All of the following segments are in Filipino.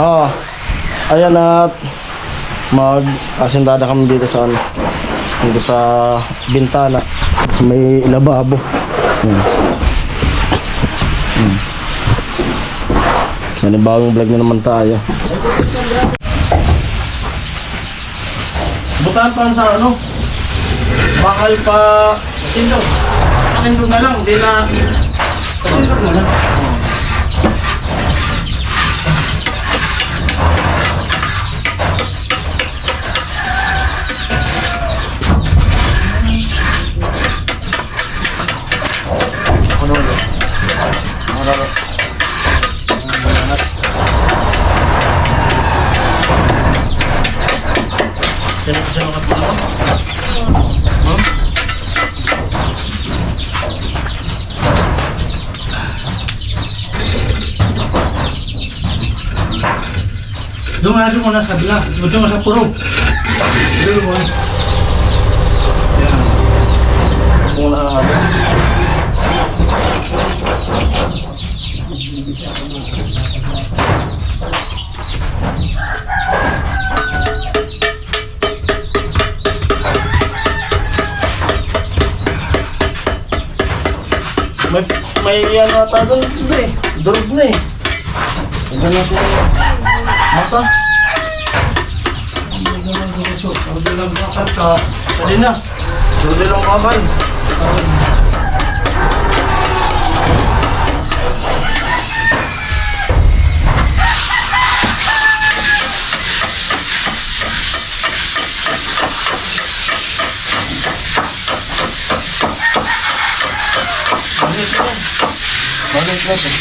Oo. Ayan at mag-asindada kami dito sa ano. Dito sa bintana. May lababo. Manibagong vlog na naman tayo. Butahan pa sa ano? Bakal pa sindog. Sindog na lang, hindi na sindog na lang. Doon nga doon muna sa kabila. Doon mo sa puro. Doon mo. Yan. Muna ang ano. May ano ata doon, hindi eh. Durog na eh. Tignan natin yung mata. Hindi lang bakit sa Kanina, durog lang kabal. Bagay natin.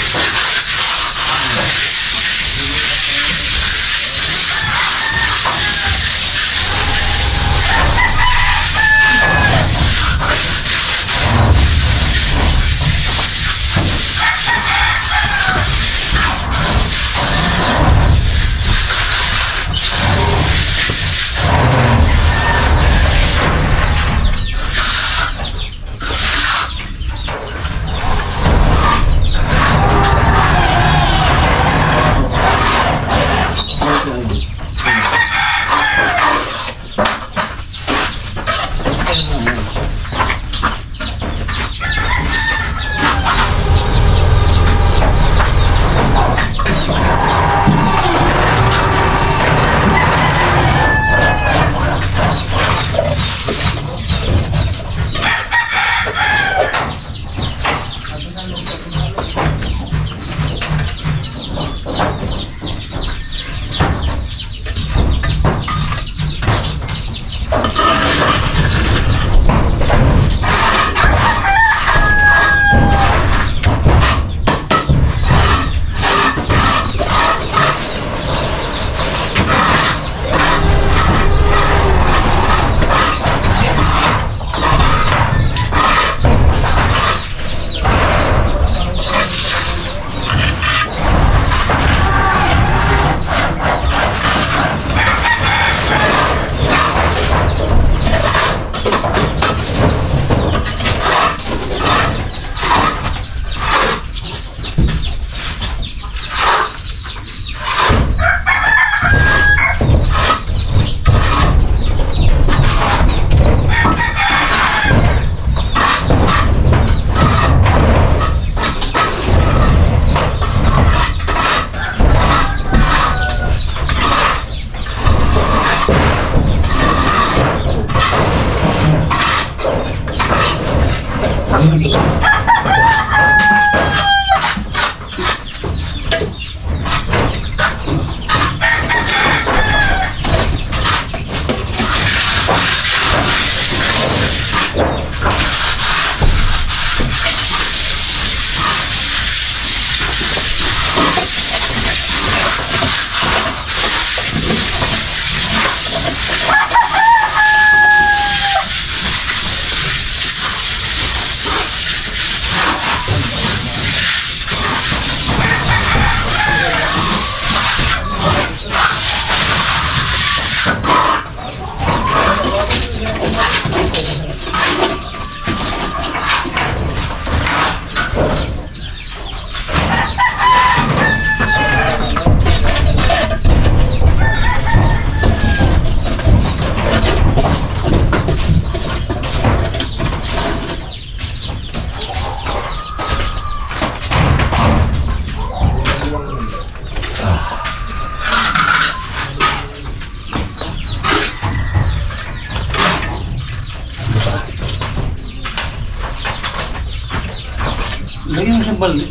Lagyan mo sa balde.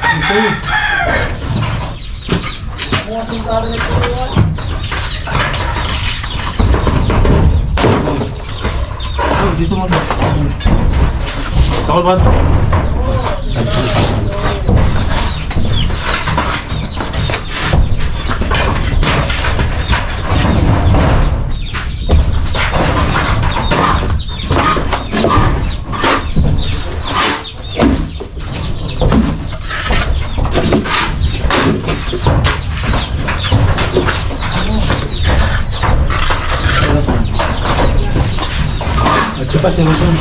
Okay. Oh, dito mo. Takot ba ito? Coba sih mungkin.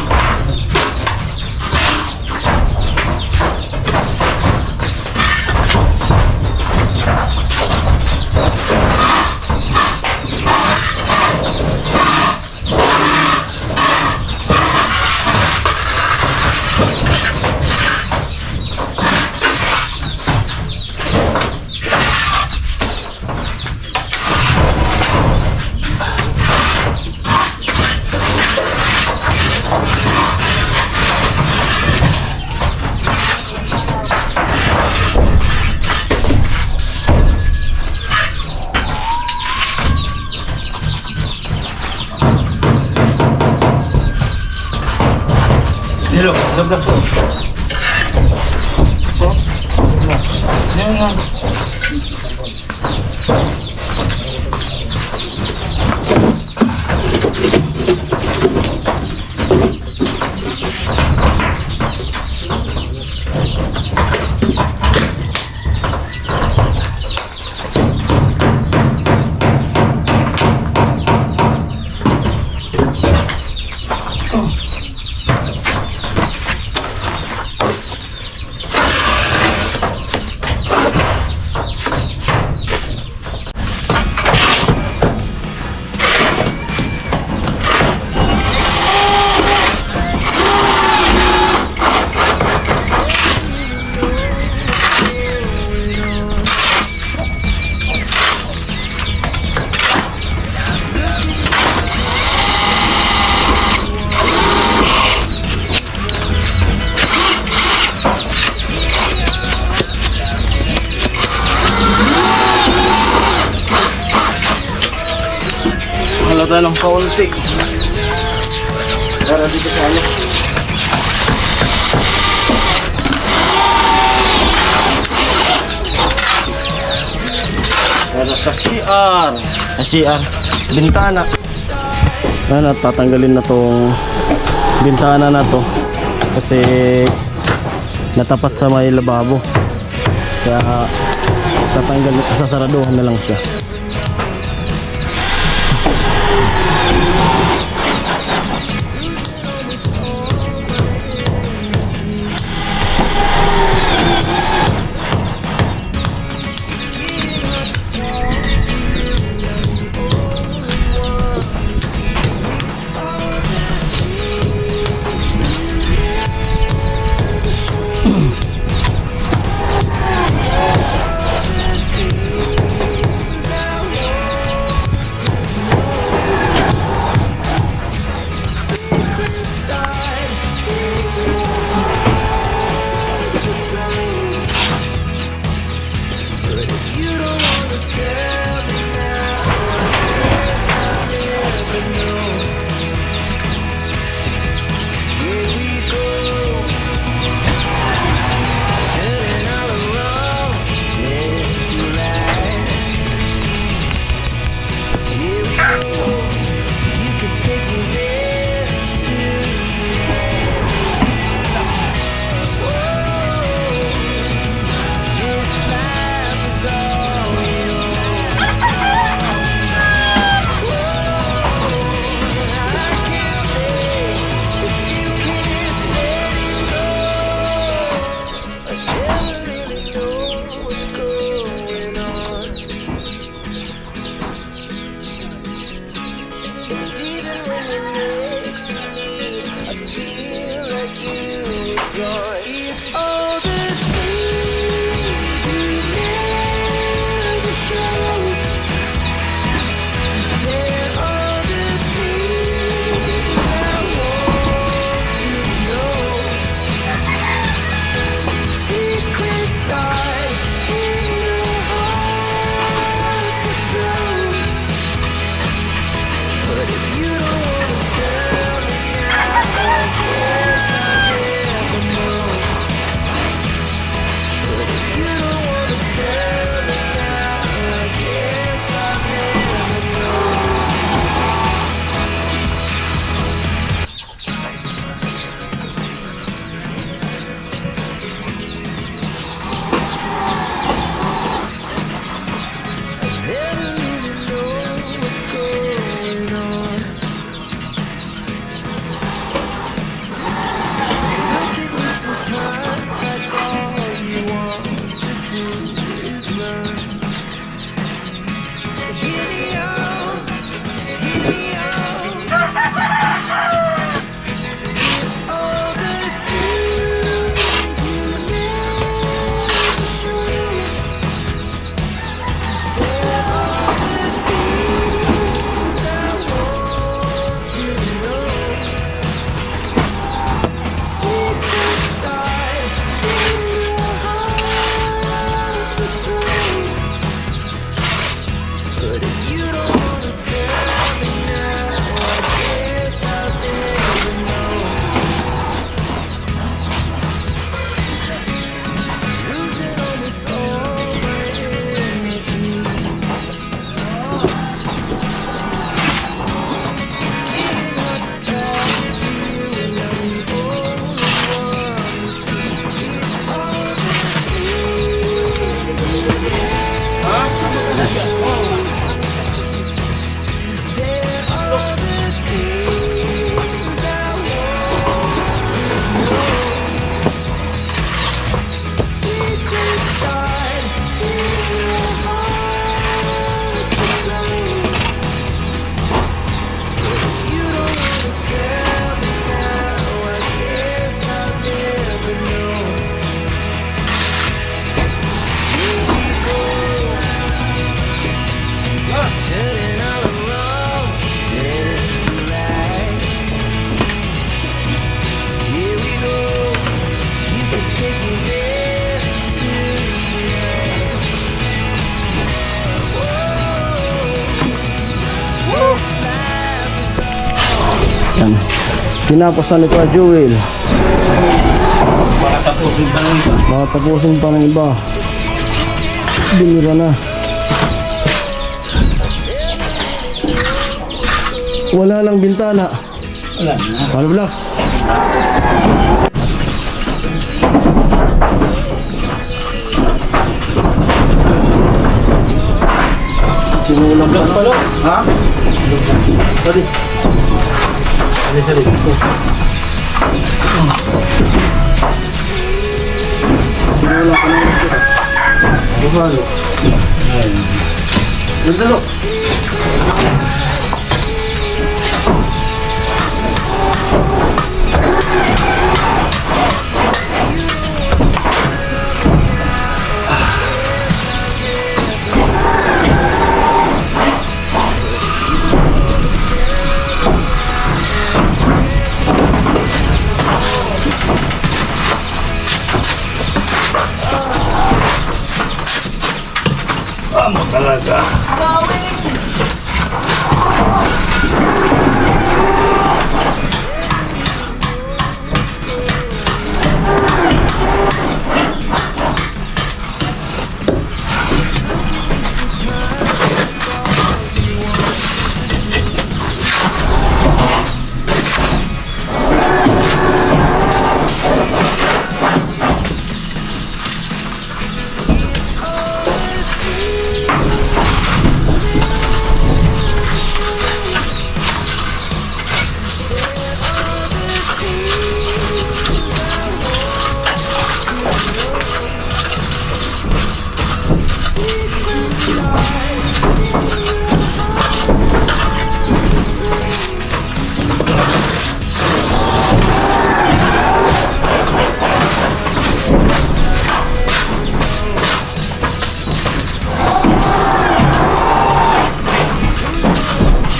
Hello, sebelah tu. So, jangan. Halata ng kaunti. Para dito sa ano. Para sa CR. Sa CR. Bintana. Ayan, tatanggalin na tong bintana na to. Kasi natapat sa may lababo. Kaya tatanggal, sasaraduhan na lang siya. Yan. Pinapasan ni Kuya Jewel. Baka tapusin pa lang ito. Baka tapusin pa ng iba. Binira na. Wala lang bintana. Wala na. Ano blocks? Sinulang pa Palo? Ha? Sorry. Sorry. Sinulang pa ng ito. Bufalo. Ayun. Nagdalo. Amo talaga.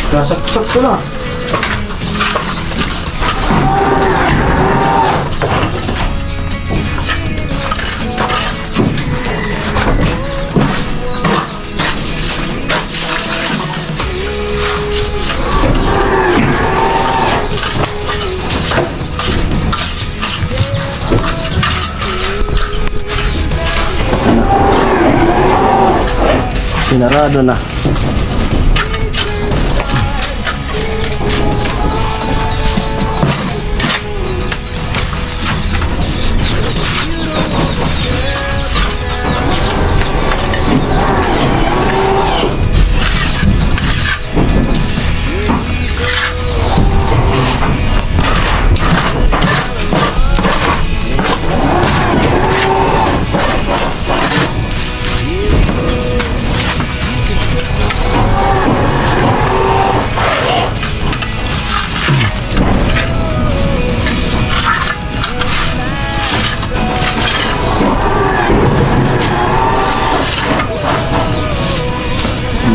Nasaksak ko na. Sinarado na.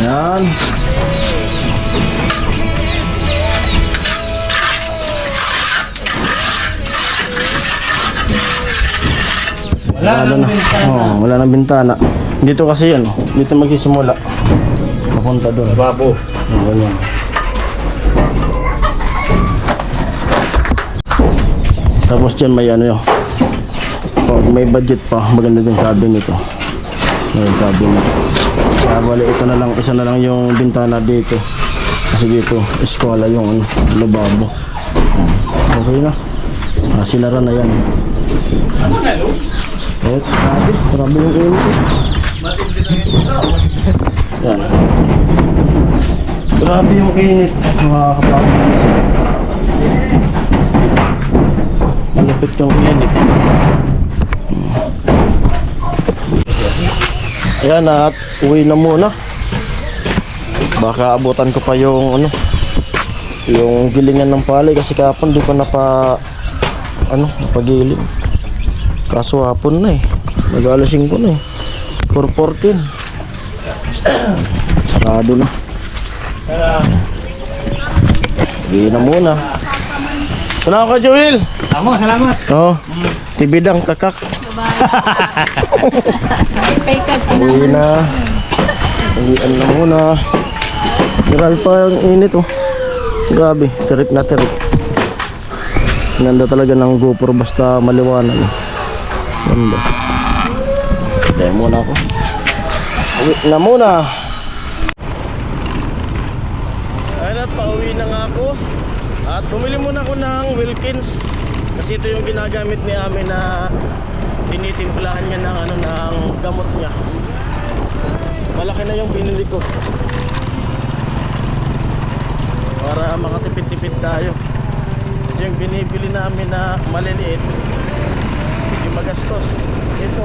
Yan. Wala nang bintana. Oh, wala nang bintana. Dito kasi yan. Dito magsisimula. Papunta doon. Babo. Oh, ganyan. Tapos dyan may ano yun. Pag may budget pa, maganda din cabinet ito. May cabinet. Kaya bali, ito na lang, isa na lang yung bintana dito. Kasi dito, eskwela yung ano, lababo. Okay na. Sinara na yan. Eh, grabe yung init. Yan. Grabe yung init, mga kapatid. Malapit yung init. Ayan, at uwi na muna. Baka abutan ko pa yung ano, yung gilingan ng palay kasi kahapon di ko na pa ano, napagiling. Kaso hapon na eh. Mag-alasing ko na eh. 4:14. Sarado na. Uwi na muna. Salamat ka, Joel. Amo, salamat. Oo. Tibidang kakak. Uwi na. Uwian na muna. Viral pa yung init oh. Grabe, tirik na tirik. Ganda talaga ng GoPro basta maliwanag. Ganda. Kaya muna ako. Uwi na muna. Ayun at pauwi na nga ako. At bumili muna ako ng Wilkins. Kasi ito yung ginagamit ni Ami na tinitimplahan niya ng, ng gamot niya. Malaki na yung binili ko. Para makatipid-tipid tayo. Kasi yung binibili namin na maliliit, medyo magastos. Ito,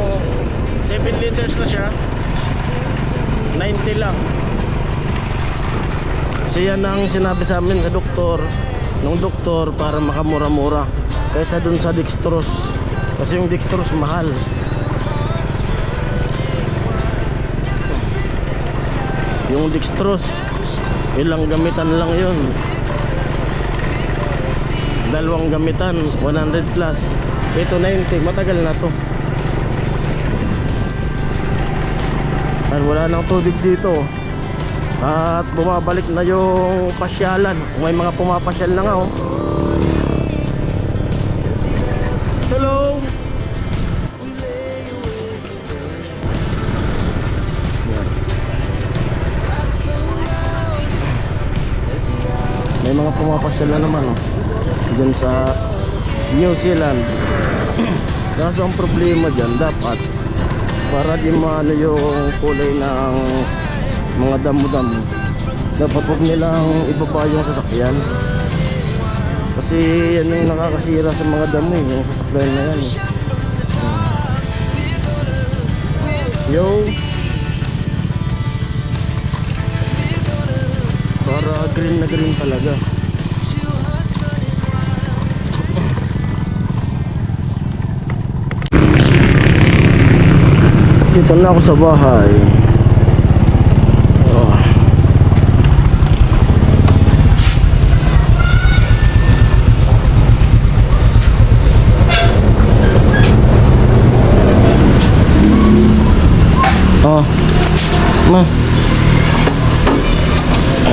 7 liters na siya, 90 lang. Kasi yan ang sinabi sa amin sa doktor, ng doktor, para makamura-mura kaysa dun sa dextrose. Kasi yung dextrose mahal. Yung dextrose, ilang gamitan lang yun. 2 gamitan, 100 plus. Ito 90, matagal na to. At wala nang tubig dito. At bumabalik na yung pasyalan. May mga pumapasyal na nga oh. Hello. May mga pumapasyal na naman oh. Dun sa New Zealand. Kaso ang problema dyan, dapat para di maano yung kulay ng mga damo-damo, dapat huwag nilang ibaba yung sasakyan. Kasi yan yung nakakasira sa mga damo eh, yung sasakyan na yan eh. Yo, para green na green talaga. Dito na ako sa bahay. Oh, ma.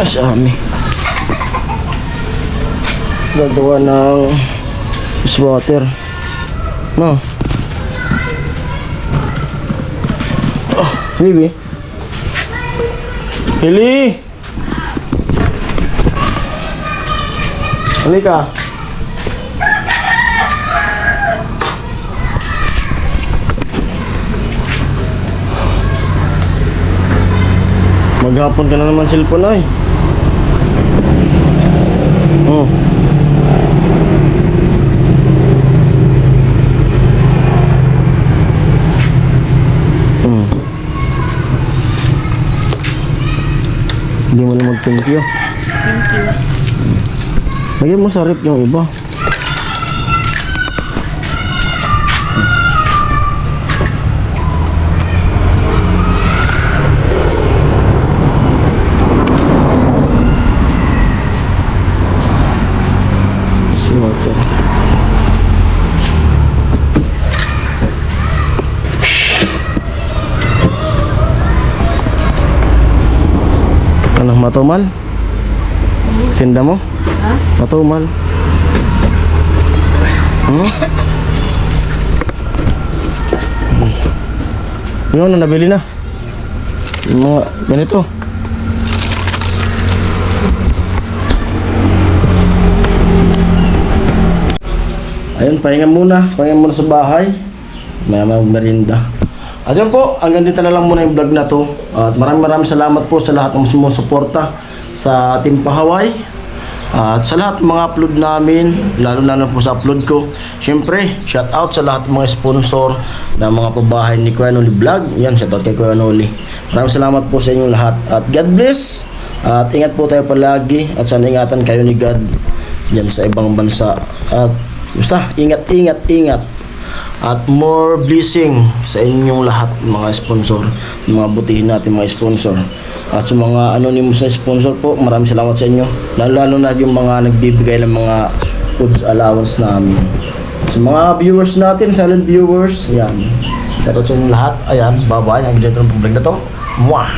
Asami. Gagawa ng water. No. Oh, baby. Hili. Halika. Maghapon ka na naman cellphone ay. Oh. Hindi mo na mag-thank you. Thank you. Lagyan mo sa rip yung iba. Water. Ano, matumal? Sinda mo? Ha? Matumal. Yun na, nabili na. Yung mga ganito. Ayun, pahinga muna sa bahay. May merinda. At yun po, hanggang dito na lang muna yung vlog na to. At maraming salamat po sa lahat ng sumusuporta sa Team Pahaway. At sa lahat ng mga upload namin, lalo na po sa upload ko. Siyempre, shout out sa lahat ng mga sponsor ng mga pabahay ni Kuya Noli Vlog. Yan, shout out kay Kuya Noli. Maraming salamat po sa inyong lahat. At God bless. At ingat po tayo palagi. At sana ingatan kayo ni God dyan sa ibang bansa. At basta, ingat. At more blessing sa inyong lahat, mga sponsor, mga butihin natin mga sponsor. At sa mga anonymous na sponsor po, maraming salamat sa inyo. Lalo na yung mga nagbibigay ng mga foods allowance namin. Sa mga viewers natin, silent viewers, yan. Shoutout sa inyong lahat. Ayan, bye-bye. Hanggang dito ng vlog na to. Mwah!